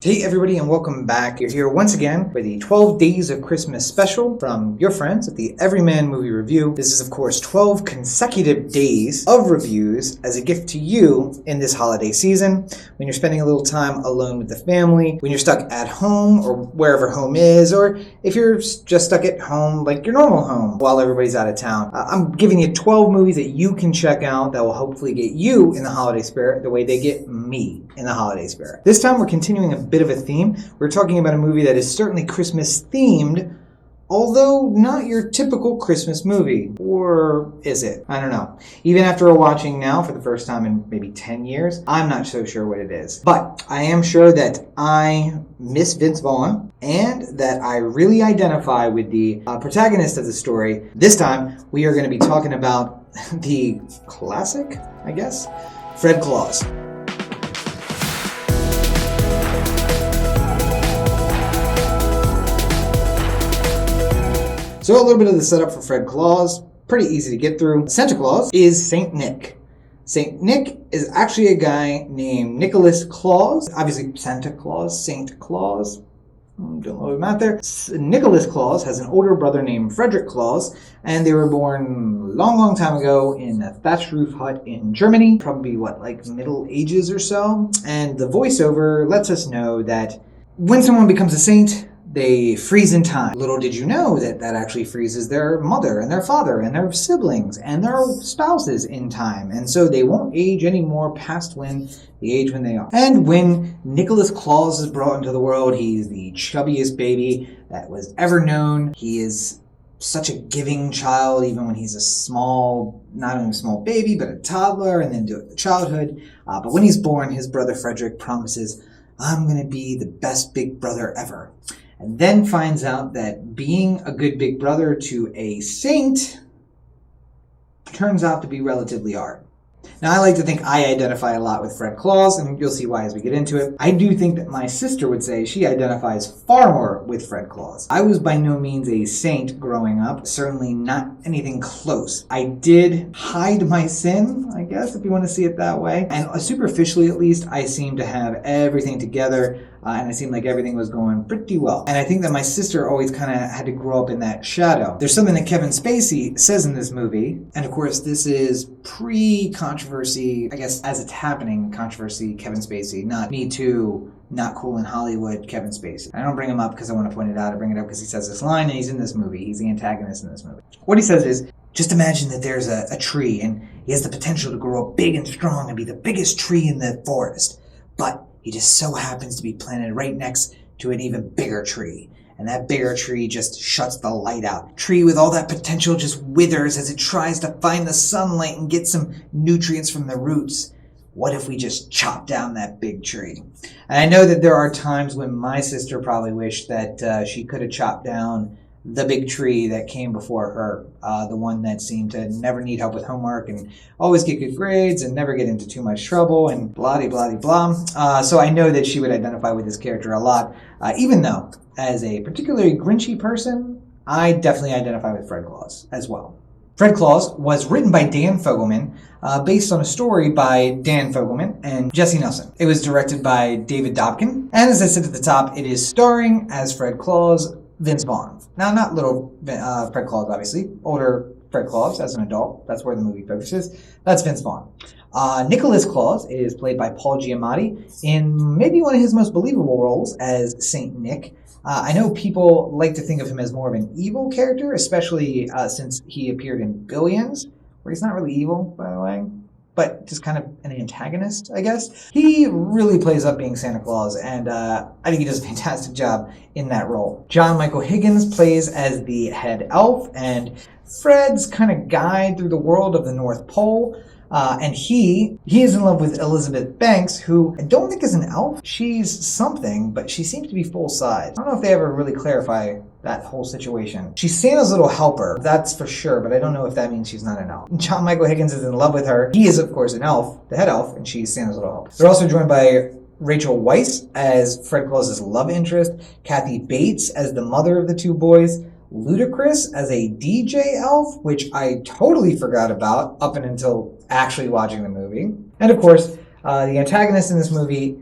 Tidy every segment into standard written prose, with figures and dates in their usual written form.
Hey everybody, and welcome back. You're here once again for the 12 Days of Christmas special from your friends at the Everyman Movie Review. This is of course 12 consecutive days of reviews as a gift to you in this holiday season when you're spending a little time alone with the family, when you're stuck at home or wherever home is, or if you're just stuck at home like your normal home while everybody's out of town. I'm giving you 12 movies that you can check out that will hopefully get you in the holiday spirit the way they get me in the holiday spirit. This time we're continuing a bit of a theme. We're talking about a movie that is certainly Christmas themed, although not your typical Christmas movie. Or is it? I don't know. Even after watching now for the first time in maybe 10 years, I'm not so sure what it is. But I am sure that I miss Vince Vaughn and that I really identify with the protagonist of the story. This time we are going to be talking about the classic, I guess, Fred Claus. So a little bit of the setup for Fred Claus, pretty easy to get through. Santa Claus is Saint Nick. Saint Nick is actually a guy named Nicholas Claus. Obviously Santa Claus, Saint Claus, don't know what I'm at there. Nicholas Claus has an older brother named Frederick Claus, and they were born a long time ago in a thatched roof hut in Germany, probably like Middle Ages or so. And the voiceover lets us know that when someone becomes a saint, they freeze in time. Little did you know that that actually freezes their mother and their father and their siblings and their spouses in time. And so they won't age anymore past the age when they are. And when Nicholas Claus is brought into the world, he's the chubbiest baby that was ever known. He is such a giving child, even when he's a small, not only a small baby, but a toddler, and then do it in childhood. But when he's born, his brother Frederick promises, "I'm going to be the best big brother ever." And then finds out that being a good big brother to a saint turns out to be relatively hard. Now, I like to think I identify a lot with Fred Claus, and you'll see why as we get into it. I do think that my sister would say she identifies far more with Fred Claus. I was by no means a saint growing up, certainly not anything close. I did hide my sin, I guess, if you want to see it that way. And superficially, at least, I seemed to have everything together. And it seemed like everything was going pretty well. And I think that my sister always kind of had to grow up in that shadow. There's something that Kevin Spacey says in this movie, and of course this is pre-controversy, I guess as it's happening, controversy, Kevin Spacey, not Me Too, not cool in Hollywood, Kevin Spacey. I don't bring him up because I want to point it out, I bring it up because he says this line and he's in this movie, he's the antagonist in this movie. What he says is, just imagine that there's a tree and he has the potential to grow up big and strong and be the biggest tree in the forest, but he just so happens to be planted right next to an even bigger tree. And that bigger tree just shuts the light out. Tree with all that potential just withers as it tries to find the sunlight and get some nutrients from the roots. What if we just chop down that big tree? And I know that there are times when my sister probably wished that she could have chopped down the big tree that came before her, the one that seemed to never need help with homework and always get good grades and never get into too much trouble and blah. So I know that she would identify with this character a lot, even though as a particularly grinchy person, I definitely identify with Fred Claus as well. Fred Claus was written by Dan Fogelman, based on a story by Dan Fogelman and Jesse Nelson. It was directed by David Dobkin, and as I said at the top, it is starring as Fred Claus, Vince Vaughn. Now, not little Fred Claus, obviously. Older Fred Claus as an adult. That's where the movie focuses. That's Vince Vaughn. Nicholas Claus is played by Paul Giamatti in maybe one of his most believable roles as Saint Nick. I know people like to think of him as more of an evil character, especially since he appeared in Billions, where he's not really evil, by the way, but just kind of an antagonist, I guess. He really plays up being Santa Claus, and I think he does a fantastic job in that role. John Michael Higgins plays as the head elf, and Fred's kind of guide through the world of the North Pole. And he is in love with Elizabeth Banks, who I don't think is an elf. She's something, but she seems to be full size. I don't know if they ever really clarify that whole situation. She's Santa's little helper, that's for sure, but I don't know if that means she's not an elf. John Michael Higgins is in love with her. He is, of course, an elf, the head elf, and she's Santa's little helper. They're also joined by Rachel Weisz as Fred Claus's love interest, Kathy Bates as the mother of the two boys, Ludacris as a DJ elf, which I totally forgot about up and until actually watching the movie. And of course, the antagonist in this movie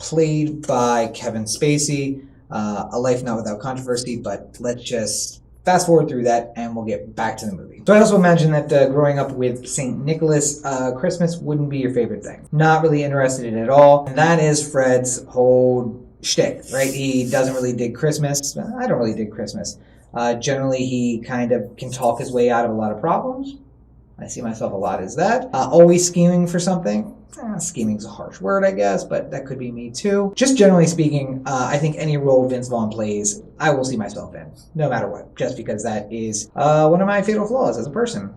played by Kevin Spacey. A Life Not Without Controversy, but let's just fast forward through that and we'll get back to the movie. So I also imagine that growing up with St. Nicholas, Christmas wouldn't be your favorite thing. Not really interested in it at all. And that is Fred's whole shtick, right? He doesn't really dig Christmas. I don't really dig Christmas. Generally, he kind of can talk his way out of a lot of problems. I see myself a lot as that. Always scheming for something. Scheming's a harsh word, I guess, but that could be me too. Just generally speaking, I think any role Vince Vaughn plays, I will see myself in, no matter what, just because that is one of my fatal flaws as a person.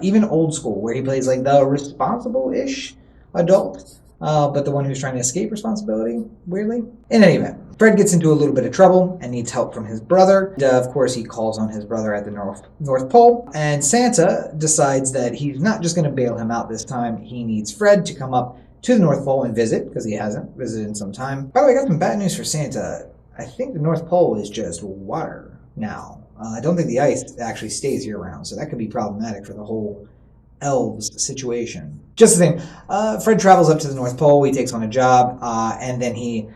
Even Old School, where he plays like the responsible-ish adult, but the one who's trying to escape responsibility, weirdly. In any event, Fred gets into a little bit of trouble and needs help from his brother. And, of course, he calls on his brother at the North Pole. And Santa decides that he's not just going to bail him out this time. He needs Fred to come up to the North Pole and visit, because he hasn't visited in some time. By the way, I got some bad news for Santa. I think the North Pole is just water now. I don't think the ice actually stays year-round, so that could be problematic for the whole elves situation. Just the thing, Fred travels up to the North Pole. He takes on a job, and then he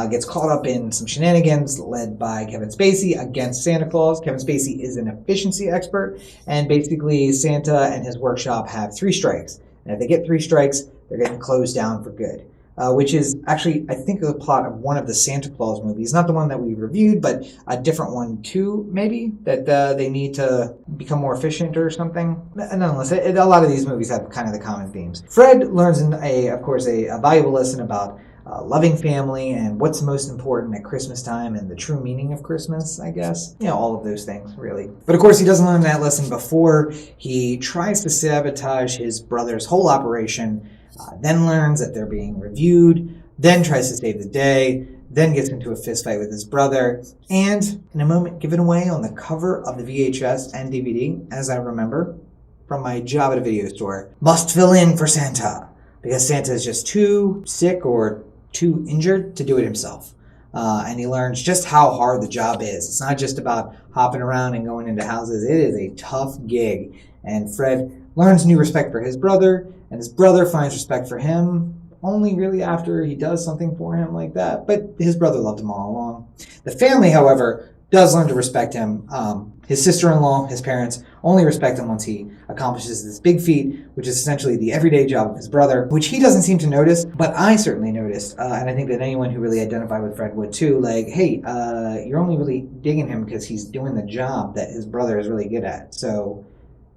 gets caught up in some shenanigans led by Kevin Spacey against Santa Claus. Kevin Spacey is an efficiency expert, and basically Santa and his workshop have 3 strikes. And if they get 3 strikes, they're getting closed down for good. Which is actually, I think, the plot of one of the Santa Claus movies. Not the one that we reviewed, but a different one too, maybe, that they need to become more efficient or something. Nonetheless, a lot of these movies have kind of the common themes. Fred learns, of course, a valuable lesson about loving family and what's most important at Christmas time and the true meaning of Christmas, I guess. You know, all of those things, really. But of course, he doesn't learn that lesson before he tries to sabotage his brother's whole operation, then learns that they're being reviewed, then tries to save the day, then gets into a fist fight with his brother, and in a moment given away on the cover of the VHS and DVD, as I remember, from my job at a video store, must fill in for Santa, because Santa is just too sick or too injured to do it himself. And he learns just how hard the job is. It's not just about hopping around and going into houses. It is a tough gig. And Fred learns new respect for his brother, and his brother finds respect for him only really after he does something for him like that. But his brother loved him all along. The family, however, does learn to respect him. His sister-in-law, his parents, only respect him once he accomplishes this big feat, which is essentially the everyday job of his brother, which he doesn't seem to notice, but I certainly noticed. And I think that anyone who really identified with Fred would too. Like, hey, you're only really digging him because he's doing the job that his brother is really good at. So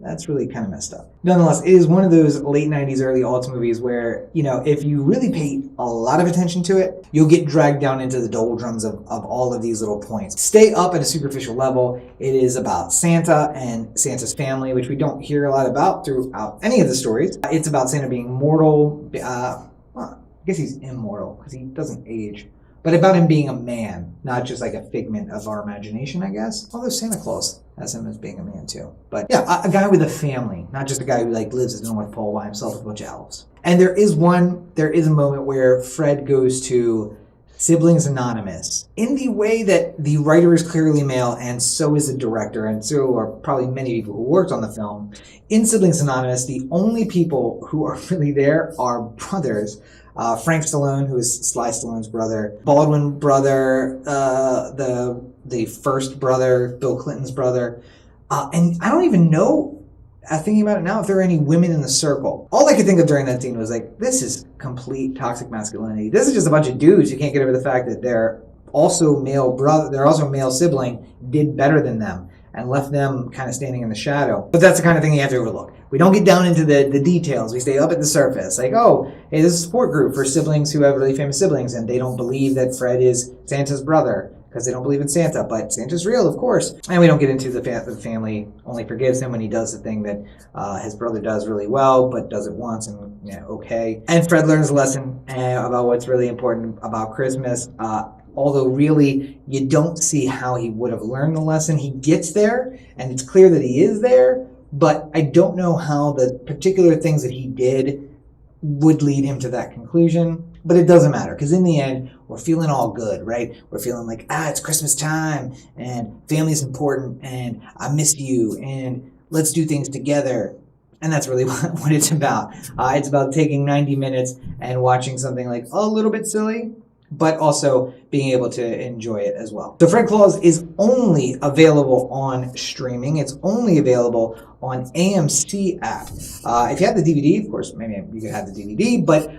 that's really kind of messed up. Nonetheless, it is one of those late 90s, early aughts movies where, you know, if you really pay a lot of attention to it, you'll get dragged down into the doldrums of all of these little points. Stay up at a superficial level. It is about Santa and Santa's family, which we don't hear a lot about throughout any of the stories. It's about Santa being mortal. Well, I guess he's immortal because he doesn't age. But about him being a man, not just like a figment of our imagination, I guess. Although Santa Claus has him as being a man too. But yeah, a guy with a family, not just a guy who like lives at the North Pole by himself with a bunch of elves. And there is a moment where Fred goes to Siblings Anonymous in the way that the writer is clearly male and so is the director and so are probably many people who worked on the film. In Siblings Anonymous, the only people who are really there are brothers. Frank Stallone, who is Sly Stallone's brother, Baldwin brother, the first brother, Bill Clinton's brother, and I don't even know, thinking about it now, if there are any women in the circle. All I could think of during that scene was like, this is complete toxic masculinity. This is just a bunch of dudes who can't get over the fact that they're also a male sibling, did better than them, and left them kind of standing in the shadow. But that's the kind of thing you have to overlook. We don't get down into the details. We stay up at the surface. Like, oh, hey, this is a support group for siblings who have really famous siblings, and they don't believe that Fred is Santa's brother because they don't believe in Santa. But Santa's real, of course. And we don't get into the family only forgives him when he does the thing that his brother does really well, but does it once and, you know, okay. And Fred learns a lesson about what's really important about Christmas. Although really, you don't see how he would have learned the lesson. He gets there, and it's clear that he is there, but I don't know how the particular things that he did would lead him to that conclusion. But it doesn't matter, because in the end, we're feeling all good, right? We're feeling like, it's Christmas time, and family's important, and I miss you, and let's do things together. And that's really what it's about. It's about taking 90 minutes and watching something like a little bit silly, but also being able to enjoy it as well. So Fred Claus is only available on streaming. It's only available on AMC app. If you have the DVD, of course, maybe you could have the DVD, but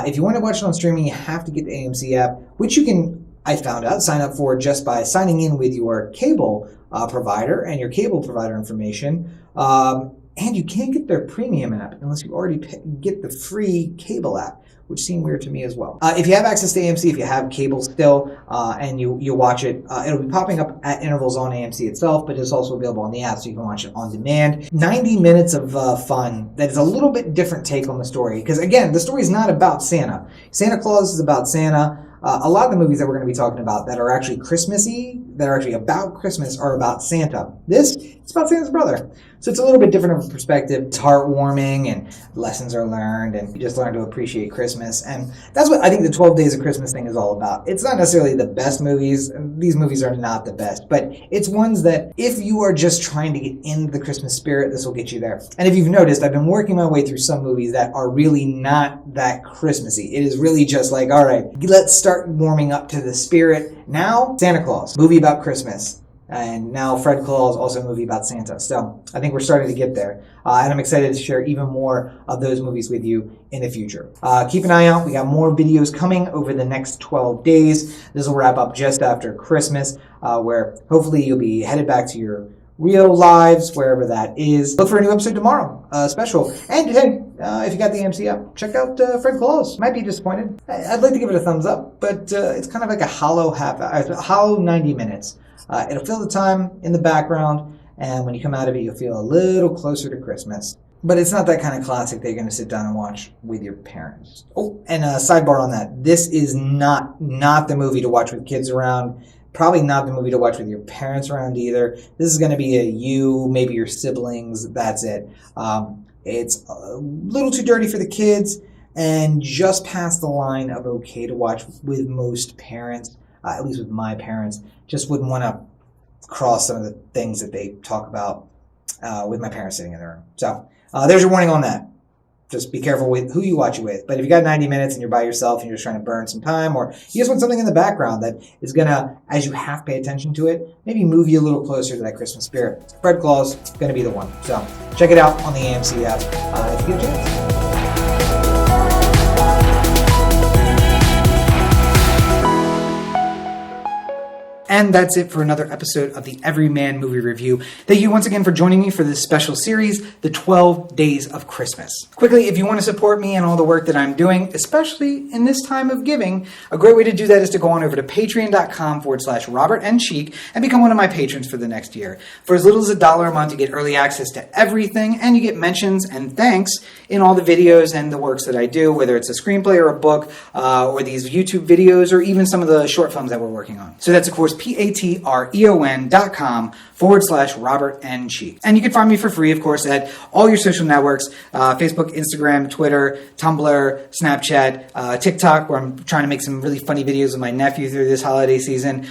if you want to watch it on streaming, you have to get the AMC app, which you can, I found out, sign up for just by signing in with your cable provider and your cable provider information. And you can't get their premium app unless you already get the free cable app, which seemed weird to me as well. If you have access to AMC, if you have cable still, and you watch it, it'll be popping up at intervals on AMC itself, but it's also available on the app, so you can watch it on demand. 90 minutes of fun that is a little bit different take on the story, because again, the story is not about Santa. Santa Claus is about Santa. A lot of the movies that we're going to be talking about that are actually Christmassy, that are actually about Christmas, are about Santa. This, it's about Santa's brother. So it's a little bit different of a perspective. It's heartwarming, and lessons are learned, and you just learn to appreciate Christmas. And that's what I think the 12 Days of Christmas thing is all about. It's not necessarily the best movies. These movies are not the best, but it's ones that if you are just trying to get into the Christmas spirit, this will get you there. And if you've noticed, I've been working my way through some movies that are really not that Christmassy. It is really just like, all right, let's start warming up to the spirit. Now, Santa Claus, movie about Christmas. And now Fred Claus, also a movie about Santa. So I think we're starting to get there. And I'm excited to share even more of those movies with you in the future. Keep an eye out. We got more videos coming over the next 12 days. This will wrap up just after Christmas, where hopefully you'll be headed back to your real lives, wherever that is. Look for a new episode tomorrow, special. And hey, if you got the AMC app, check out Fred Claus. Might be disappointed. I'd like to give it a thumbs up, but it's kind of like a hollow 90 minutes. It'll fill the time in the background, and when you come out of it, you'll feel a little closer to Christmas. But it's not that kind of classic that you're going to sit down and watch with your parents. Oh, and a sidebar on that. This is not the movie to watch with kids around. Probably not the movie to watch with your parents around either. This is going to be you, maybe your siblings. That's it. It's a little too dirty for the kids, and just past the line of okay to watch with most parents. At least with my parents, just wouldn't want to cross some of the things that they talk about with my parents sitting in the room. So there's your warning on that. Just be careful with who you watch it with. But if you got 90 minutes and you're by yourself and you're just trying to burn some time, or you just want something in the background that is going to, as you have to pay attention to it, maybe move you a little closer to that Christmas spirit, Fred Claus is going to be the one. So check it out on the AMC app if you get a chance. And that's it for another episode of the Everyman Movie Review. Thank you once again for joining me for this special series, The 12 Days of Christmas. Quickly, if you want to support me and all the work that I'm doing, especially in this time of giving, a great way to do that is to go on over to patreon.com/Robert N. Cheek and become one of my patrons for the next year. For as little as $1 a month, you get early access to everything, and you get mentions and thanks in all the videos and the works that I do, whether it's a screenplay or a book, or these YouTube videos, or even some of the short films that we're working on. So that's, of course, patreon.com/Robert N. Cheek. And you can find me for free, of course, at all your social networks, Facebook, Instagram, Twitter, Tumblr, Snapchat, TikTok, where I'm trying to make some really funny videos with my nephew through this holiday season.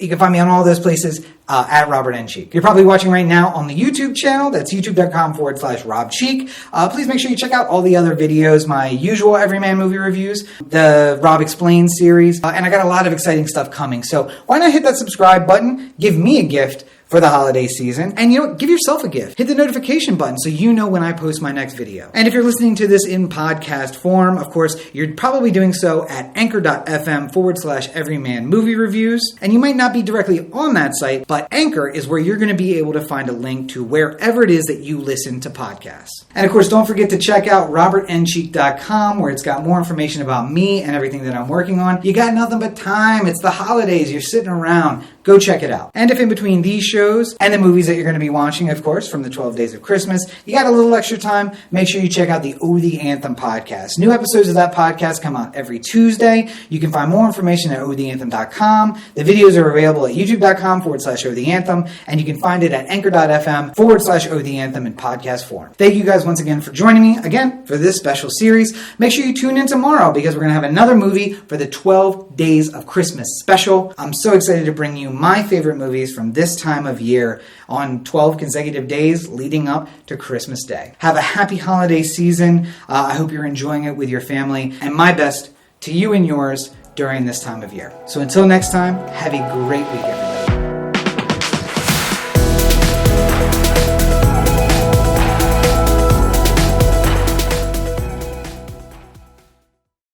You can find me on all those places at Robert N. Cheek. You're probably watching right now on the YouTube channel. That's youtube.com/Rob Cheek. Please make sure you check out all the other videos, my usual Everyman Movie Reviews, the Rob Explains series, and I got a lot of exciting stuff coming. So why not hit that subscribe button, give me a gift for the holiday season, and give yourself a gift. Hit the notification button so you know when I post my next video. And if you're listening to this in podcast form, of course, you're probably doing so at anchor.fm/Everyman Movie Reviews. And you might not be directly on that site, but Anchor is where you're going to be able to find a link to wherever it is that you listen to podcasts. And of course, don't forget to check out robertncheek.com, where it's got more information about me and everything that I'm working on. You got nothing but time. It's the holidays. You're sitting around. Go check it out. And if in between these shows and the movies that you're going to be watching, of course, from the 12 Days of Christmas, you got a little extra time, make sure you check out the Oh the Anthem podcast. New episodes of that podcast come out every Tuesday. You can find more information at ohtheanthem.com. The videos are available at youtube.com/ohtheanthem, and you can find it at anchor.fm/ohtheanthem in podcast form. Thank you guys once again for joining me again for this special series. Make sure you tune in tomorrow, because we're going to have another movie for the 12 Days of Christmas special. I'm so excited to bring you my favorite movies from this time of year on 12 consecutive days leading up to Christmas Day. Have a happy holiday season. I hope you're enjoying it with your family. And my best to you and yours, during this time of year. So until next time, have a great week, everyone.